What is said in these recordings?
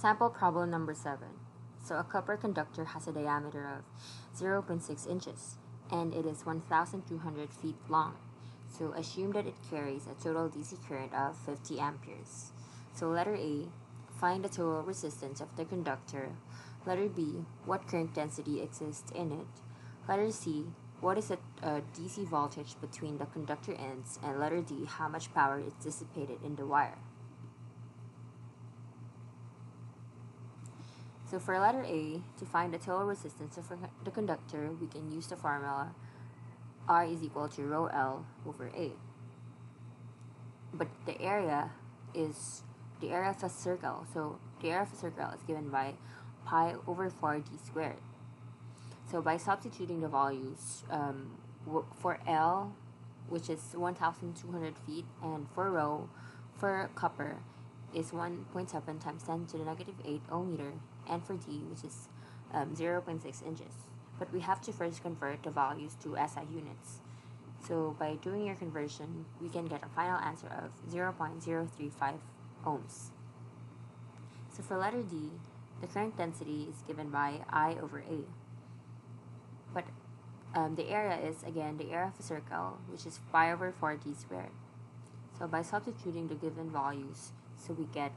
Sample problem number 7. So a copper conductor has a diameter of 0.6 inches and it is 1,200 feet long. So assume that it carries a total DC current of 50 amperes. So letter A, find the total resistance of the conductor. Letter B, what current density exists in it. Letter C, what is the DC voltage between the conductor ends. And letter D, how much power is dissipated in the wire. So for letter A, to find the total resistance of the conductor, we can use the formula R is equal to rho L over A. But the area of a circle. So the area of a circle is given by pi over 4d squared. So by substituting the values for L, which is 1,200 feet, and for rho, for copper, is 1.7 times 10 to the negative 8 ohm meter, and for D, which is 0.6 inches. But we have to first convert the values to SI units. So by doing your conversion, we can get a final answer of 0.035 ohms. So for letter D, the current density is given by I over A. But the area is, again, the area of a circle, which is pi over 4d squared. So by substituting the given values, so we get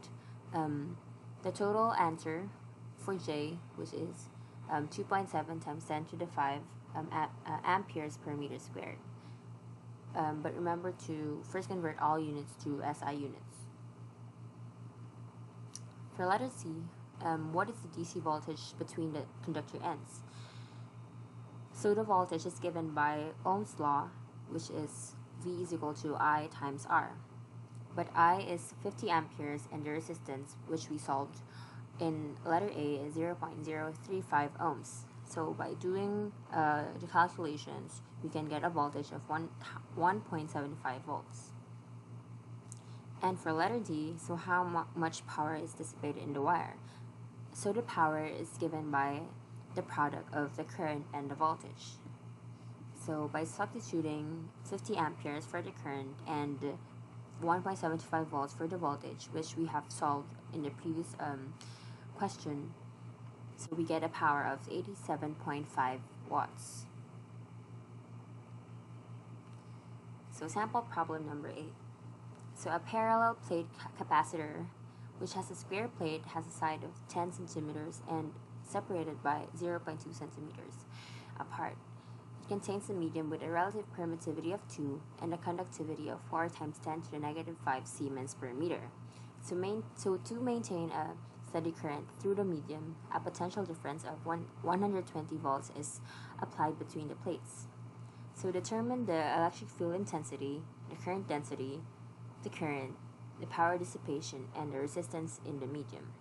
the total answer for J, which is 2.7 times 10 to the 5 amperes per meter squared. But remember to first convert all units to SI units. For letter C, what is the DC voltage between the conductor ends? So the voltage is given by Ohm's law, which is V is equal to I times R. But I is 50 amperes and the resistance, which we solved in letter A, is 0.035 ohms. So by doing the calculations, we can get a voltage of 1.75 volts. And for letter D, so how much power is dissipated in the wire? So the power is given by the product of the current and the voltage. So by substituting 50 amperes for the current and 1.75 volts for the voltage, which we have solved in the previous question, so we get a power of 87.5 watts. So sample problem number 8. So a parallel plate capacitor, which has a square plate, has a side of 10 centimeters and separated by 0.2 centimeters apart. It contains a medium with a relative permittivity of 2 and a conductivity of 4 times 10 to the negative 5 Siemens per meter. So to maintain a steady current through the medium, a potential difference of 120 volts is applied between the plates. So determine the electric field intensity, the current density, the current, the power dissipation, and the resistance in the medium.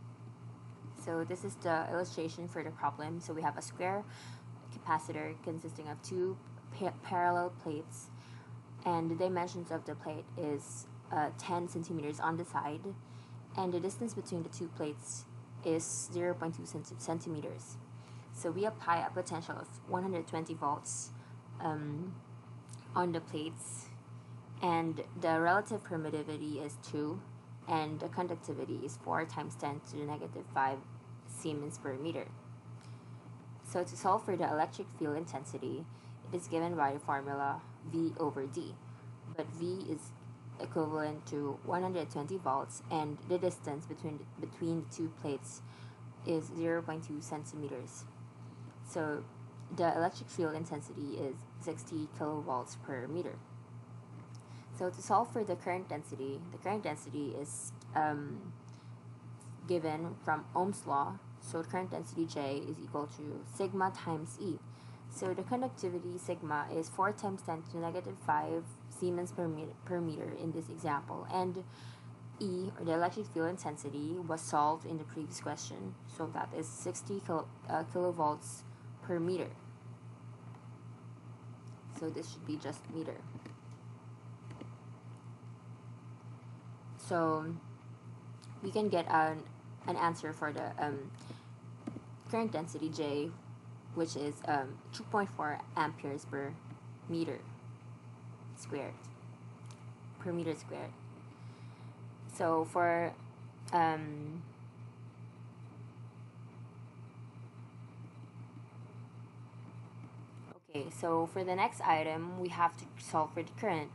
So this is the illustration for the problem. So we have a square capacitor consisting of two parallel plates, and the dimensions of the plate is 10 centimeters on the side, and the distance between the two plates is 0.2 centimeters. So we apply a potential of 120 volts on the plates, and the relative permittivity is 2, and the conductivity is 4 times 10 to the negative 5 Siemens per meter. So to solve for the electric field intensity, it is given by the formula V over D. But V is equivalent to 120 volts, and the distance between the two plates is 0.2 centimeters. So the electric field intensity is 60 kilovolts per meter. So to solve for the current density is given from Ohm's law. So current density J is equal to sigma times E. So the conductivity sigma is 4 times 10 to the negative 5 Siemens per meter in this example. And E, or the electric field intensity, was solved in the previous question. So that is 60 kilovolts per meter. So this should be just meter. So we can get an answer for the current density J, which is 2.4 amperes per meter squared. So for Okay, so for the next item, we have to solve for the current.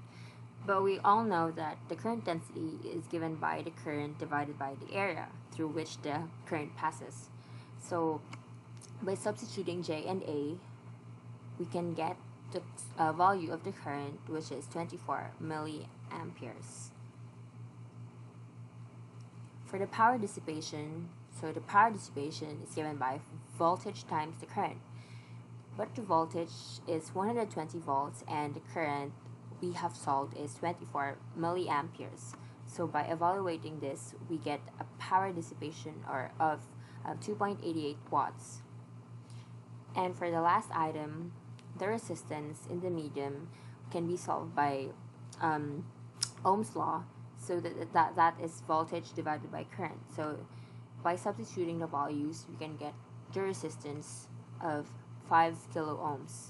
But we all know that the current density is given by the current divided by the area through which the current passes. So by substituting J and A, we can get the value of the current, which is 24 milliamperes. For the power dissipation, so the power dissipation is given by voltage times the current. But the voltage is 120 volts and the current we have solved is 24 milliamperes. So by evaluating this, we get a power dissipation of 2.88 watts. And for the last item, the resistance in the medium can be solved by Ohm's law. So that is voltage divided by current. So by substituting the values, we can get the resistance of 5 kilo ohms.